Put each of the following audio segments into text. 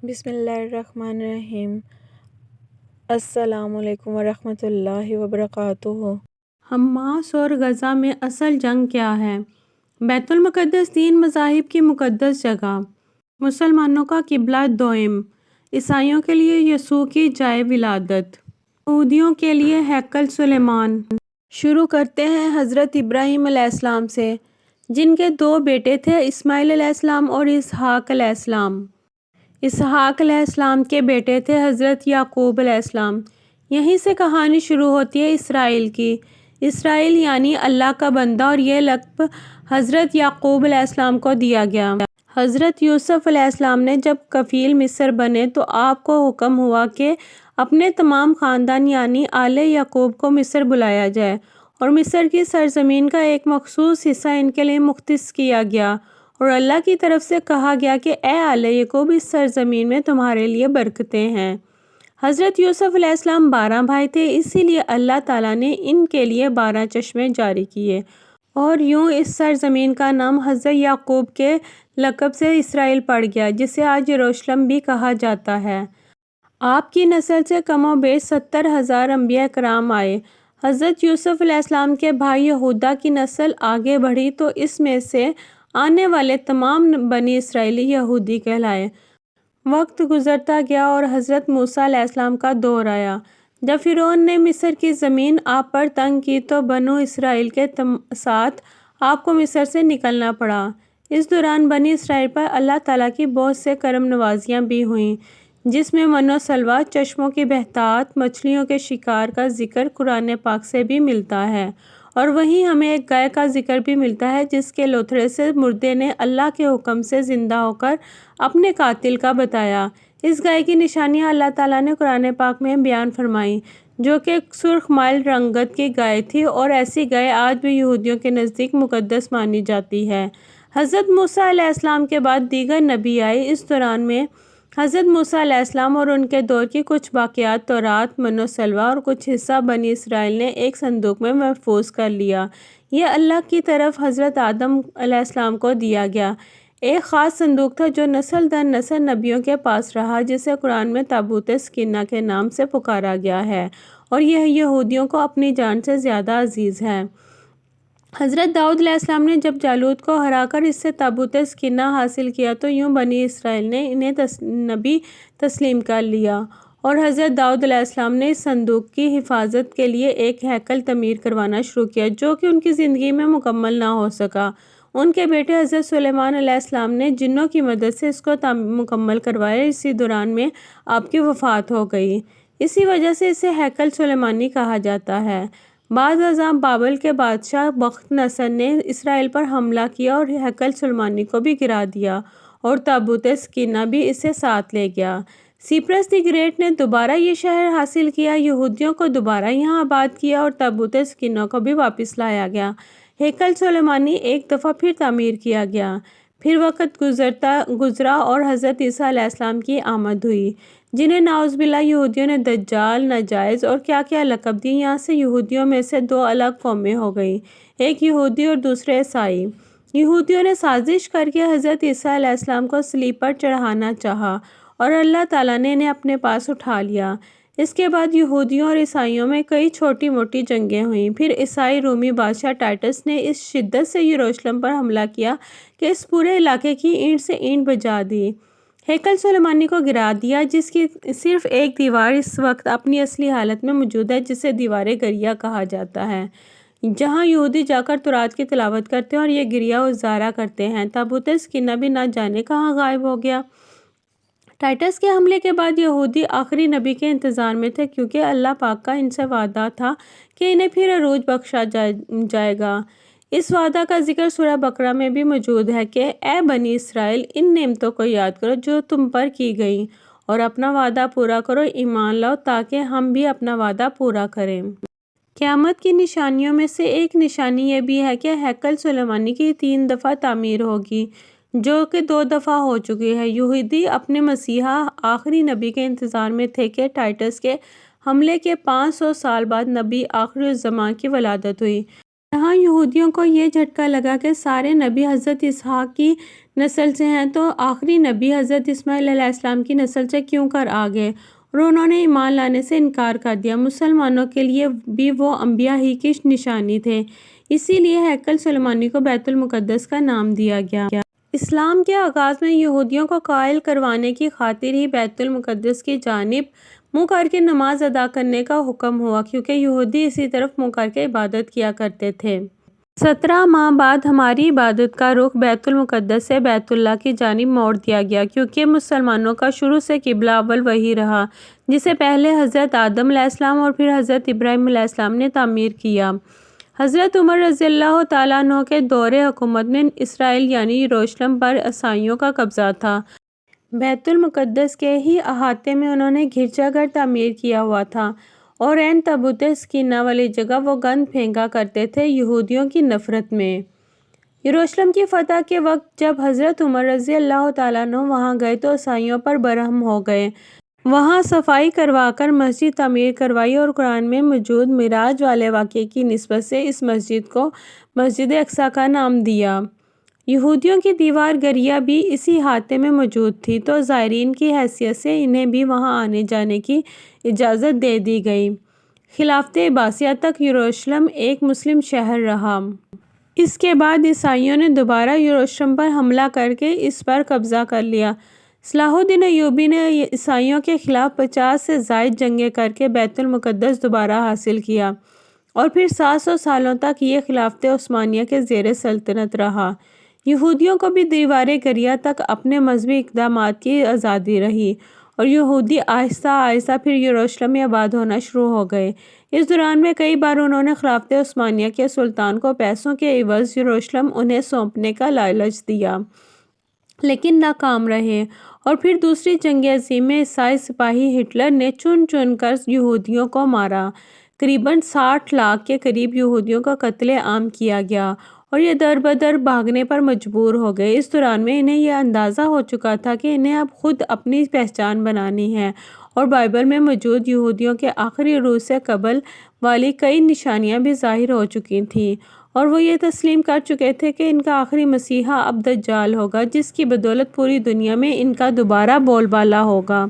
بسم اللہ الرحمن الرحیم۔ السلام علیکم ورحمۃ اللہ وبرکاتہ۔ حماس اور غزہ میں اصل جنگ کیا ہے؟ بیت المقدس تین مذاہب کی مقدس جگہ، مسلمانوں کا قبلہ دوئم، عیسائیوں کے لیے یسوع کی جائے ولادت، یہودیوں کے لیے ہیکل سلیمان۔ شروع کرتے ہیں حضرت ابراہیم علیہ السلام سے، جن کے دو بیٹے تھے، اسماعیل علیہ السلام اور اسحاق علیہ السلام۔ اسحاق علیہ السلام کے بیٹے تھے حضرت یعقوب علیہ السلام۔ یہیں سے کہانی شروع ہوتی ہے اسرائیل کی۔ اسرائیل یعنی اللہ کا بندہ، اور یہ لقب حضرت یعقوب علیہ السلام کو دیا گیا۔ حضرت یوسف علیہ السلام نے جب کفیل مصر بنے تو آپ کو حکم ہوا کہ اپنے تمام خاندان یعنی آل یعقوب کو مصر بلایا جائے، اور مصر کی سرزمین کا ایک مخصوص حصہ ان کے لیے مختص کیا گیا، اور اللہ کی طرف سے کہا گیا کہ اے آل یعقوب، اس سرزمین میں تمہارے لیے برکتیں ہیں۔ حضرت یوسف علیہ السلام 12 بھائی تھے، اسی لیے اللہ تعالیٰ نے ان کے لیے 12 چشمے جاری کیے، اور یوں اس سرزمین کا نام حضرت یعقوب کے لقب سے اسرائیل پڑ گیا، جسے آج یروشلم بھی کہا جاتا ہے۔ آپ کی نسل سے کم و بیش 70,000 انبیاء کرام آئے۔ حضرت یوسف علیہ السلام کے بھائی یہودا کی نسل آگے بڑھی تو اس میں سے آنے والے تمام بنی اسرائیلی یہودی کہلائے۔ وقت گزرتا گیا اور حضرت موسیٰ علیہ السلام کا دور آیا۔ جب فرعون نے مصر کی زمین آپ پر تنگ کی تو بنو اسرائیل کے ساتھ آپ کو مصر سے نکلنا پڑا۔ اس دوران بنی اسرائیل پر اللہ تعالیٰ کی بہت سے کرم نوازیاں بھی ہوئیں، جس میں من و سلویٰ، چشموں کی بہتات، مچھلیوں کے شکار کا ذکر قرآن پاک سے بھی ملتا ہے، اور وہیں ہمیں ایک گائے کا ذکر بھی ملتا ہے جس کے لوتھڑے سے مردے نے اللہ کے حکم سے زندہ ہو کر اپنے قاتل کا بتایا۔ اس گائے کی نشانیاں اللہ تعالیٰ نے قرآن پاک میں بیان فرمائیں، جو کہ سرخ مائل رنگت کی گائے تھی، اور ایسی گائے آج بھی یہودیوں کے نزدیک مقدس مانی جاتی ہے۔ حضرت موسیٰ علیہ السلام کے بعد دیگر نبی آئے۔ اس دوران میں حضرت موسیٰ علیہ السلام اور ان کے دور کی کچھ باقیات تورات، من و سلویٰ اور کچھ حصہ بنی اسرائیل نے ایک صندوق میں محفوظ کر لیا۔ یہ اللہ کی طرف حضرت آدم علیہ السلام کو دیا گیا ایک خاص صندوق تھا، جو نسل در نسل نبیوں کے پاس رہا، جسے قرآن میں تابوت سکینہ کے نام سے پکارا گیا ہے، اور یہ یہودیوں کو اپنی جان سے زیادہ عزیز ہے۔ حضرت داؤد علیہ السلام نے جب جالوت کو ہرا کر اس سے تابوت سکینہ حاصل کیا تو یوں بنی اسرائیل نے انہیں نبی تسلیم کر لیا، اور حضرت داؤد علیہ السلام نے اس صندوق کی حفاظت کے لیے ایک ہیکل تعمیر کروانا شروع کیا، جو کہ ان کی زندگی میں مکمل نہ ہو سکا۔ ان کے بیٹے حضرت سلیمان علیہ السلام نے جنوں کی مدد سے اس کو مکمل کروایا۔ اسی دوران میں آپ کی وفات ہو گئی، اسی وجہ سے اسے ہیکل سلیمانی کہا جاتا ہے۔ بعد ازاں بابل کے بادشاہ بخت نصر نے اسرائیل پر حملہ کیا اور ہیکل سلیمانی کو بھی گرا دیا، اور تابوت سکینہ بھی اسے ساتھ لے گیا۔ سیپرس دی گریٹ نے دوبارہ یہ شہر حاصل کیا، یہودیوں کو دوبارہ یہاں آباد کیا، اور تابوت سکینہ کو بھی واپس لایا گیا۔ ہیکل سلیمانی ایک دفعہ پھر تعمیر کیا گیا۔ پھر وقت گزرا اور حضرت عیسیٰ علیہ السلام کی آمد ہوئی، جنہیں نعوذ باللہ یہودیوں نے دجال، ناجائز اور کیا کیا لقب دیے۔ یہاں سے یہودیوں میں سے دو الگ قومیں ہو گئیں، ایک یہودی اور دوسرے عیسائی۔ یہودیوں نے سازش کر کے حضرت عیسیٰ علیہ السلام کو صلیب پر چڑھانا چاہا، اور اللہ تعالیٰ نے انہیں اپنے پاس اٹھا لیا۔ اس کے بعد یہودیوں اور عیسائیوں میں کئی چھوٹی موٹی جنگیں ہوئیں۔ پھر عیسائی رومی بادشاہ ٹائٹس نے اس شدت سے یروشلم پر حملہ کیا کہ اس پورے علاقے کی اینٹ سے اینٹ بجا دی، ہیکل سلیمانی کو گرا دیا، جس کی صرف ایک دیوار اس وقت اپنی اصلی حالت میں موجود ہے، جسے دیوار گریا کہا جاتا ہے، جہاں یہودی جا کر تورات کی تلاوت کرتے ہیں اور یہ گریا ازارا کرتے ہیں۔ تابوت سکینہ بھی نہ جانے کہاں غائب ہو گیا۔ ٹائٹس کے حملے کے بعد یہودی آخری نبی کے انتظار میں تھے، کیونکہ اللہ پاک کا ان سے وعدہ تھا کہ انہیں پھر عروج بخشا جائے گا۔ اس وعدہ کا ذکر سورہ بقرہ میں بھی موجود ہے کہ اے بنی اسرائیل، ان نعمتوں کو یاد کرو جو تم پر کی گئیں، اور اپنا وعدہ پورا کرو، ایمان لاؤ تاکہ ہم بھی اپنا وعدہ پورا کریں۔ قیامت کی نشانیوں میں سے ایک نشانی یہ بھی ہے کہ ہیکل سلیمانی کی 3 دفعہ تعمیر ہوگی، جو کہ 2 دفعہ ہو چکی ہے۔ یہودی اپنے مسیحا آخری نبی کے انتظار میں تھے کہ ٹائٹس کے حملے کے 500 سال بعد نبی آخر الزماں کی ولادت ہوئی۔ یہاں یہودیوں کو یہ جھٹکا لگا کہ سارے نبی حضرت اسحاق کی نسل سے ہیں تو آخری نبی حضرت اسماعیل علیہ السلام کی نسل سے کیوں کر آگے اور انہوں نے ایمان لانے سے انکار کر دیا؟ مسلمانوں کے لیے بھی وہ انبیاء ہی کی نشانی تھے، اسی لیے ہیکل سلیمانی کو بیت المقدس کا نام دیا گیا۔ اسلام کے آغاز میں یہودیوں کو قائل کروانے کی خاطر ہی بیت المقدس کی جانب منہ کر کے نماز ادا کرنے کا حکم ہوا، کیونکہ یہودی اسی طرف منہ کر کے عبادت کیا کرتے تھے۔ 17 ماہ بعد ہماری عبادت کا رخ بیت المقدس سے بیت اللہ کی جانب موڑ دیا گیا، کیونکہ مسلمانوں کا شروع سے قبلہ اول وہی رہا جسے پہلے حضرت آدم علیہ السلام اور پھر حضرت ابراہیم علیہ السلام نے تعمیر کیا۔ حضرت عمر رضی اللہ تعالیٰ عنہ کے دور حکومت میں اسرائیل یعنی یروشلم پر عیسائیوں کا قبضہ تھا۔ بیت المقدس کے ہی احاطے میں انہوں نے گرجا گھر تعمیر کیا ہوا تھا اور عین تابوت سکینہ والی جگہ وہ گند پھینکا کرتے تھے یہودیوں کی نفرت میں۔ یروشلم کی فتح کے وقت جب حضرت عمر رضی اللہ تعالیٰ عنہ وہاں گئے تو عیسائیوں پر برہم ہو گئے، وہاں صفائی کروا کر مسجد تعمیر کروائی اور قرآن میں موجود معراج والے واقعے کی نسبت سے اس مسجد کو مسجد اقصیٰ کا نام دیا۔ یہودیوں کی دیوار گریا بھی اسی احاطے میں موجود تھی تو زائرین کی حیثیت سے انہیں بھی وہاں آنے جانے کی اجازت دے دی گئی۔ خلافت عباسیہ تک یروشلم ایک مسلم شہر رہا۔ اس کے بعد عیسائیوں نے دوبارہ یروشلم پر حملہ کر کے اس پر قبضہ کر لیا۔ صلاح الدین ایوبی نے عیسائیوں کے خلاف 50 سے زائد جنگیں کر کے بیت المقدس دوبارہ حاصل کیا اور پھر 700 سالوں تک یہ خلافت عثمانیہ کے زیر سلطنت رہا۔ یہودیوں کو بھی دیوار گریا تک اپنے مذہبی اقدامات کی آزادی رہی اور یہودی آہستہ آہستہ پھر یروشلم میں آباد ہونا شروع ہو گئے۔ اس دوران میں کئی بار انہوں نے خلافت عثمانیہ کے سلطان کو پیسوں کے عوض یروشلم انہیں سونپنے کا لالچ دیا، لیکن ناکام رہے اور پھر دوسری جنگ عظیم میں عیسائی سپاہی ہٹلر نے چن چن کر یہودیوں کو مارا۔ قریباً 60 لاکھ کے قریب یہودیوں کا قتل عام کیا گیا اور یہ در بدر بھاگنے پر مجبور ہو گئے۔ اس دوران میں انہیں یہ اندازہ ہو چکا تھا کہ انہیں اب خود اپنی پہچان بنانی ہے اور بائبل میں موجود یہودیوں کے آخری عروج سے قبل والی کئی نشانیاں بھی ظاہر ہو چکی تھیں اور وہ یہ تسلیم کر چکے تھے کہ ان کا آخری مسیحا اب دجال ہوگا، جس کی بدولت پوری دنیا میں ان کا دوبارہ بول بالا ہوگا۔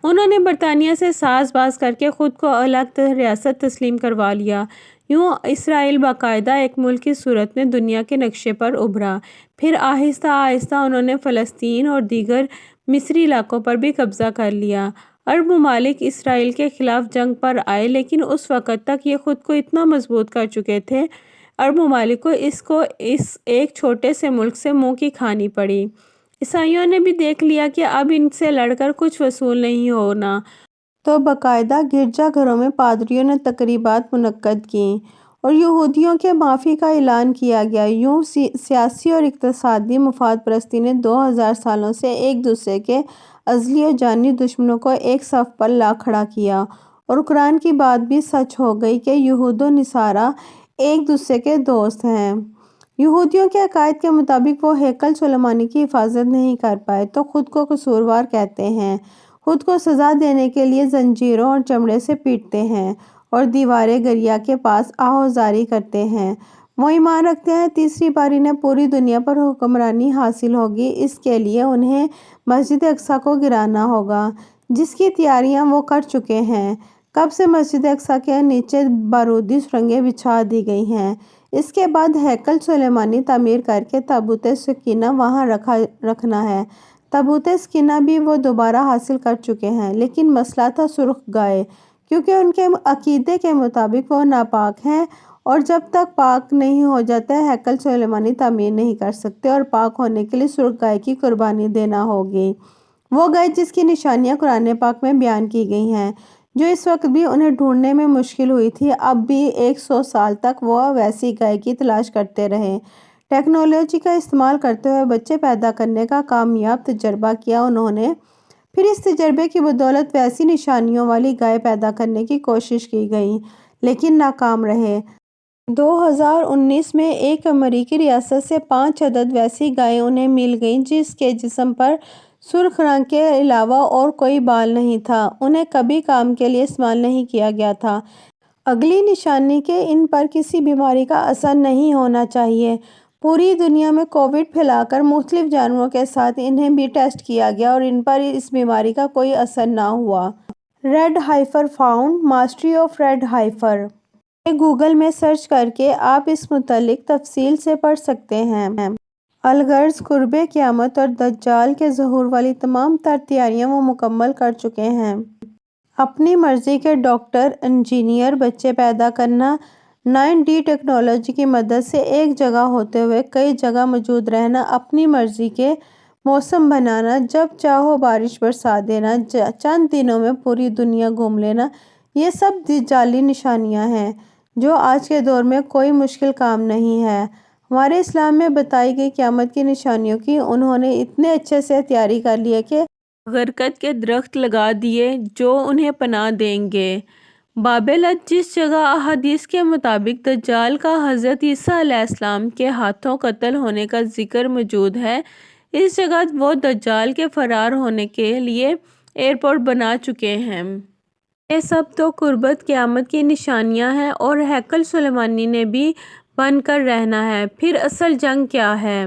انہوں نے برطانیہ سے ساز باز کر کے خود کو الگ ریاست تسلیم کروا لیا۔ یوں اسرائیل باقاعدہ ایک ملک کی صورت میں دنیا کے نقشے پر ابھرا۔ پھر آہستہ آہستہ انہوں نے فلسطین اور دیگر مصری علاقوں پر بھی قبضہ کر لیا۔ عرب ممالک اسرائیل کے خلاف جنگ پر آئے، لیکن اس وقت تک یہ خود کو اتنا مضبوط کر چکے تھے، عرب ممالک کو اس ایک چھوٹے سے ملک سے منہ کی کھانی پڑی۔ عیسائیوں نے بھی دیکھ لیا کہ اب ان سے لڑ کر کچھ وصول نہیں ہونا، تو باقاعدہ گرجا گھروں میں پادریوں نے تقریبات منعقد کیں اور یہودیوں کے معافی کا اعلان کیا گیا۔ یوں سیاسی اور اقتصادی مفاد پرستی نے 2000 سالوں سے ایک دوسرے کے ازلی و جانی دشمنوں کو ایک صف پر لا کھڑا کیا اور قرآن کی بات بھی سچ ہو گئی کہ یہود و نصارہ ایک دوسرے کے دوست ہیں۔ یہودیوں کے عقائد کے مطابق وہ ہیکل سلیمانی کی حفاظت نہیں کر پائے تو خود کو قصوروار کہتے ہیں، خود کو سزا دینے کے لیے زنجیروں اور چمڑے سے پیٹتے ہیں اور دیوار گریا کے پاس آہوازاری کرتے ہیں۔ وہ ایمان رکھتے ہیں تیسری بار انہیں پوری دنیا پر حکمرانی حاصل ہوگی، اس کے لیے انہیں مسجد اقصیٰ کو گرانا ہوگا، جس کی تیاریاں وہ کر چکے ہیں۔ کب سے مسجد اقصیٰ کے نیچے بارودی سرنگیں بچھا دی گئی ہیں۔ اس کے بعد ہیکل سلیمانی تعمیر کر کے تابوت سکینہ وہاں رکھنا ہے۔ تابوت سکینہ بھی وہ دوبارہ حاصل کر چکے ہیں، لیکن مسئلہ تھا سرخ گائے، کیونکہ ان کے عقیدے کے مطابق وہ ناپاک ہیں اور جب تک پاک نہیں ہو جاتے ہیکل سلیمانی تعمیر نہیں کر سکتے اور پاک ہونے کے لیے سرخ گائے کی قربانی دینا ہوگی، وہ گائے جس کی نشانیاں قرآن پاک میں بیان کی گئی ہیں، جو اس وقت بھی انہیں ڈھونڈنے میں مشکل ہوئی تھی۔ اب بھی 100 سال تک وہ ویسی گائے کی تلاش کرتے رہے۔ ٹیکنالوجی کا استعمال کرتے ہوئے بچے پیدا کرنے کا کامیاب تجربہ کیا انہوں نے، پھر اس تجربے کی بدولت ویسی نشانیوں والی گائے پیدا کرنے کی کوشش کی گئی، لیکن ناکام رہے۔ 2019 میں ایک امریکی ریاست سے 5 عدد ویسی گائیں انہیں مل گئیں جس کے جسم پر سرخ رنگ کے علاوہ اور کوئی بال نہیں تھا، انہیں کبھی کام کے لیے استعمال نہیں کیا گیا تھا۔ اگلی نشانی کہ ان پر کسی بیماری کا اثر نہیں ہونا چاہیے۔ پوری دنیا میں کووڈ پھیلا کر مختلف جانوروں کے ساتھ انہیں بھی ٹیسٹ کیا گیا اور ان پر اس بیماری کا کوئی اثر نہ ہوا۔ Red heifer found mastery of red heifer, یہ گوگل میں سرچ کر کے آپ اس متعلق تفصیل سے پڑھ سکتے ہیں۔ الغرض قرب قیامت اور دجال کے ظہور والی تمام تر تیاریاں وہ مکمل کر چکے ہیں۔ اپنی مرضی کے ڈاکٹر، انجینئر بچے پیدا کرنا، 9D ٹیکنالوجی کی مدد سے ایک جگہ ہوتے ہوئے کئی جگہ موجود رہنا، اپنی مرضی کے موسم بنانا، جب چاہو بارش برسا دینا، چند دنوں میں پوری دنیا گھوم لینا، یہ سب دجالی نشانیاں ہیں جو آج کے دور میں کوئی مشکل کام نہیں ہے۔ ہمارے اسلام میں بتائی گئی قیامت کی نشانیوں کی انہوں نے اتنے اچھے سے تیاری کر لی ہے کہ برکت کے درخت لگا دیے جو انہیں پناہ دیں گے۔ بابلت، جس جگہ احادیث کے مطابق دجال کا حضرت عیسیٰ علیہ السلام کے ہاتھوں قتل ہونے کا ذکر موجود ہے، اس جگہ وہ دجال کے فرار ہونے کے لیے ایئرپورٹ بنا چکے ہیں۔ یہ سب تو قربت قیامت کی نشانیاں ہیں اور ہیکل سلیمانی نے بھی بن کر رہنا ہے۔ پھر اصل جنگ کیا ہے؟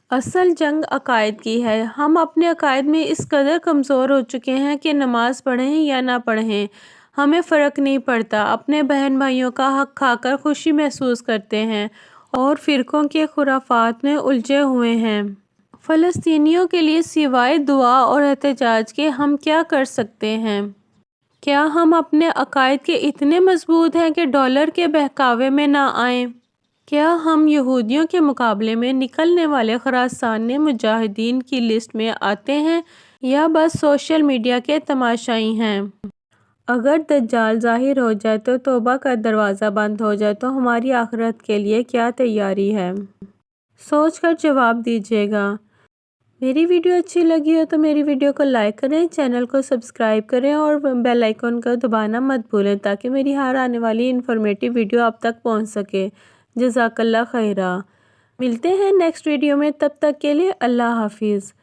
اصل جنگ عقائد کی ہے۔ ہم اپنے عقائد میں اس قدر کمزور ہو چکے ہیں کہ نماز پڑھیں یا نہ پڑھیں ہمیں فرق نہیں پڑتا، اپنے بہن بھائیوں کا حق کھا کر خوشی محسوس کرتے ہیں اور فرقوں کے خرافات میں الجھے ہوئے ہیں۔ فلسطینیوں کے لیے سوائے دعا اور احتجاج کے ہم کیا کر سکتے ہیں؟ کیا ہم اپنے عقائد کے اتنے مضبوط ہیں کہ ڈالر کے بہکاوے میں نہ آئیں؟ کیا ہم یہودیوں کے مقابلے میں نکلنے والے خراسان مجاہدین کی لسٹ میں آتے ہیں یا بس سوشل میڈیا کے تماشائی ہیں؟ اگر دجال ظاہر ہو جائے تو توبہ کا دروازہ بند ہو جائے تو ہماری آخرت کے لیے کیا تیاری ہے؟ سوچ کر جواب دیجیے گا۔ میری ویڈیو اچھی لگی ہو تو میری ویڈیو کو لائک کریں، چینل کو سبسکرائب کریں اور بیل آئیکن کو دبانا مت بھولیں تاکہ میری ہر آنے والی انفارمیٹیو ویڈیو آپ تک پہنچ سکے۔ جزاک اللہ خیرہ۔ ملتے ہیں نیکسٹ ویڈیو میں، تب تک کے لیے اللہ حافظ۔